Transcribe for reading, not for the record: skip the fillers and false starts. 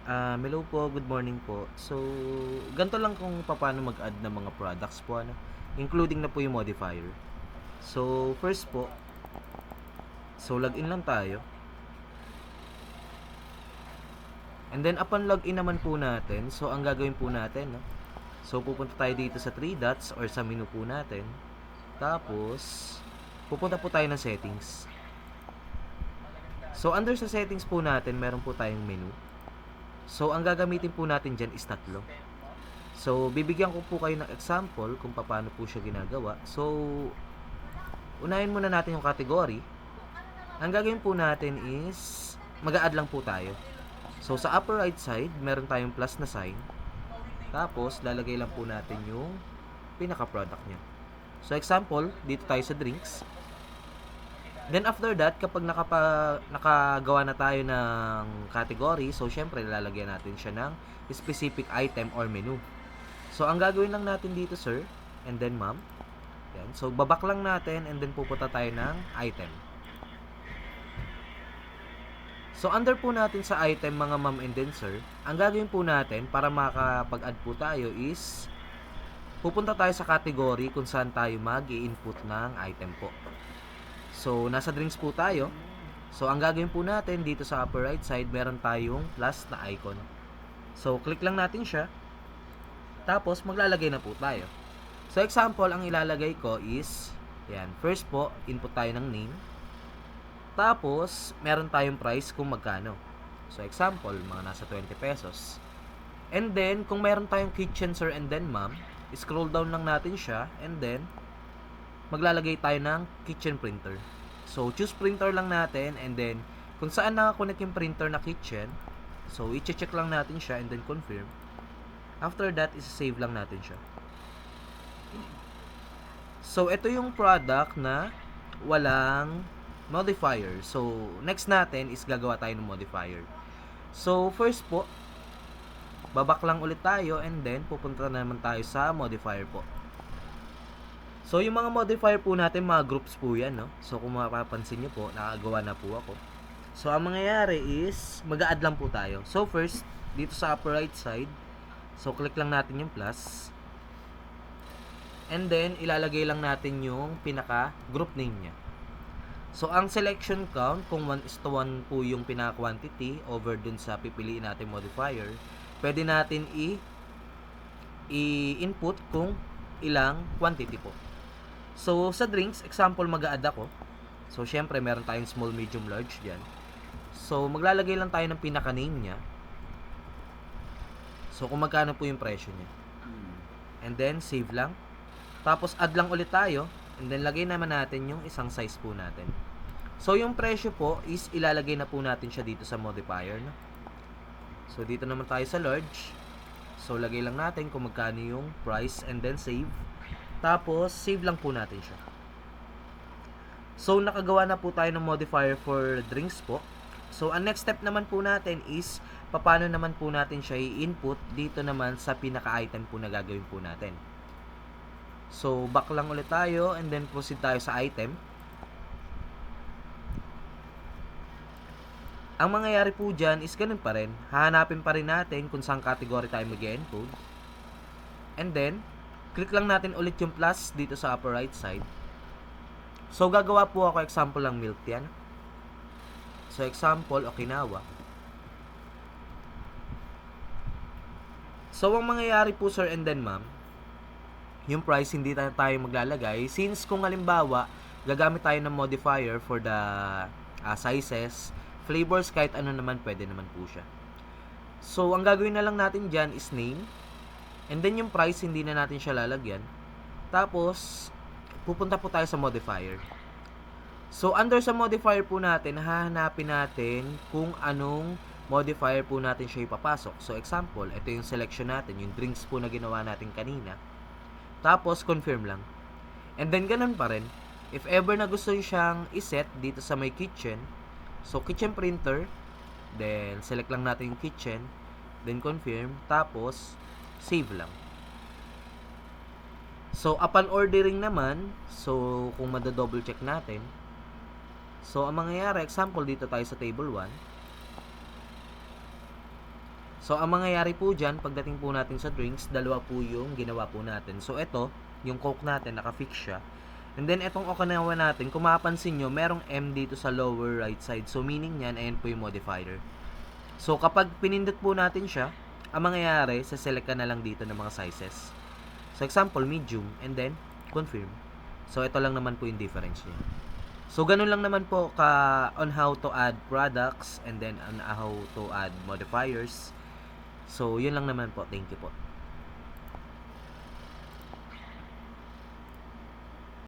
Hello po, good morning po. So, ganito lang kung paano mag-add ng mga products po, ano, including na po yung modifier. So, first po, login lang tayo. And then, upon login naman po natin, so, ang gagawin po natin, no? So, pupunta tayo dito sa 3 dots or sa menu po natin. Tapos, pupunta po tayo ng settings. So, under sa settings po natin, meron po tayong menu. So, ang gagamitin po natin dyan is tatlo. So, bibigyan ko po kayo ng example kung paano po siya ginagawa. So, unahin muna natin yung category. Ang gagawin po natin is, mag-a-add lang po tayo. So, sa upper right side, meron tayong plus na sign. Tapos, lalagay lang po natin yung pinaka-product niya. So, example, dito tayo sa drinks. Then, after that, kapag nakagawa na tayo ng category, so, syempre, lalagyan natin siya ng specific item or menu. So, ang gagawin lang natin dito, sir, and then, ma'am. Yan. So, babak lang natin, and then pupunta tayo ng item. So, under po natin sa item, mga ma'am and then, sir, ang gagawin po natin para makapag-add po tayo is, pupunta tayo sa category kung saan tayo mag-i-input ng item po. So, nasa drinks po tayo. So, ang gagawin po natin dito sa upper right side, meron tayong plus na icon. So, click lang natin siya. Tapos, maglalagay na po tayo. So, example, ang ilalagay ko is, yan, first po, input tayo ng name. Tapos, meron tayong price kung magkano. So, example, mga nasa 20 pesos. And then, kung meron tayong kitchen, sir, and then, ma'am, scroll down lang natin siya, and then, maglalagay tayo ng kitchen printer. So, choose printer lang natin, and then, kung saan nakakonect yung printer na kitchen, so, i-check lang natin siya, and then confirm. After that, is-save lang natin siya. So, ito yung product na walang modifier. So, next natin is gagawa tayo ng modifier. So, first po, babak lang ulit tayo, and then, pupunta naman tayo sa modifier po. So, yung mga modifier po natin, mga groups po yan, no? So, kung mapapansin nyo po, nakagawa na po ako. So, ang mangyayari is, mag-a-add lang po tayo. So, first, dito sa upper right side, so, click lang natin yung plus. And then, ilalagay lang natin yung pinaka-group name niya. So, ang selection count, kung 1:1 po yung pinaka-quantity over dun sa pipiliin natin modifier, pwede natin i-input kung ilang quantity po. So, sa drinks, example, mag-a-add ako. So, syempre, meron tayong small, medium, large dyan. So, maglalagay lang tayo ng pinaka-name niya. So, kung magkano po yung presyo niya. And then, save lang. Tapos, add lang ulit tayo. And then, lagay naman natin yung isang size po natin. So, yung presyo po is ilalagay na po natin siya dito sa modifier. No? So, dito naman tayo sa large. So, lagay lang natin kung magkano yung price and then save. Tapos, save lang po natin siya. So, nakagawa na po tayo ng modifier for drinks po. So, ang next step naman po natin is, paano naman po natin siya i-input dito naman sa pinaka-item po na gagawin po natin. So, back lang ulit tayo and then proceed tayo sa item. Ang mangyayari po dyan is ganun pa rin. Hahanapin pa rin natin kung saan category tayo mag-encode. And then, click lang natin ulit yung plus dito sa upper right side. So, gagawa po ako example ng milk yan. So, example, Okinawa. So, ang mangyayari po, sir and then ma'am, yung price hindi tayo maglalagay. Since kung halimbawa, gagamit tayo ng modifier for the sizes, flavors, kahit ano naman, pwede naman po siya. So, ang gagawin na lang natin dyan is name. And then yung price, hindi na natin siya lalagyan. Tapos, pupunta po tayo sa modifier. So, under sa modifier po natin, hahanapin natin kung anong modifier po natin siya ipapasok. So, example, ito yung selection natin, yung drinks po na ginawa natin kanina. Tapos, confirm lang. And then, ganun pa rin. If ever na gusto nyo siyang iset dito sa may kitchen, so, kitchen printer, then, select lang natin yung kitchen, then, confirm, tapos, save lang. So, upon ordering naman, so, kung madadouble check natin, so, ang mangyayari, example, dito tayo sa table 1. So, ang mangyayari po dyan, pagdating po natin sa drinks, dalawa po yung ginawa po natin. So, ito, yung Coke natin, nakafix siya. And then, itong Okinawa natin, kung mapapansin nyo, merong M dito sa lower right side. So, meaning yan, ayan po yung modifier. So, kapag pinindot po natin siya, ang mangyayari, sa-select ka na lang dito ng mga sizes. So, example, medium, and then, confirm. So, ito lang naman po yung difference niya. So, ganun lang naman po on how to add products, and then on how to add modifiers. So, yun lang naman po. Thank you po.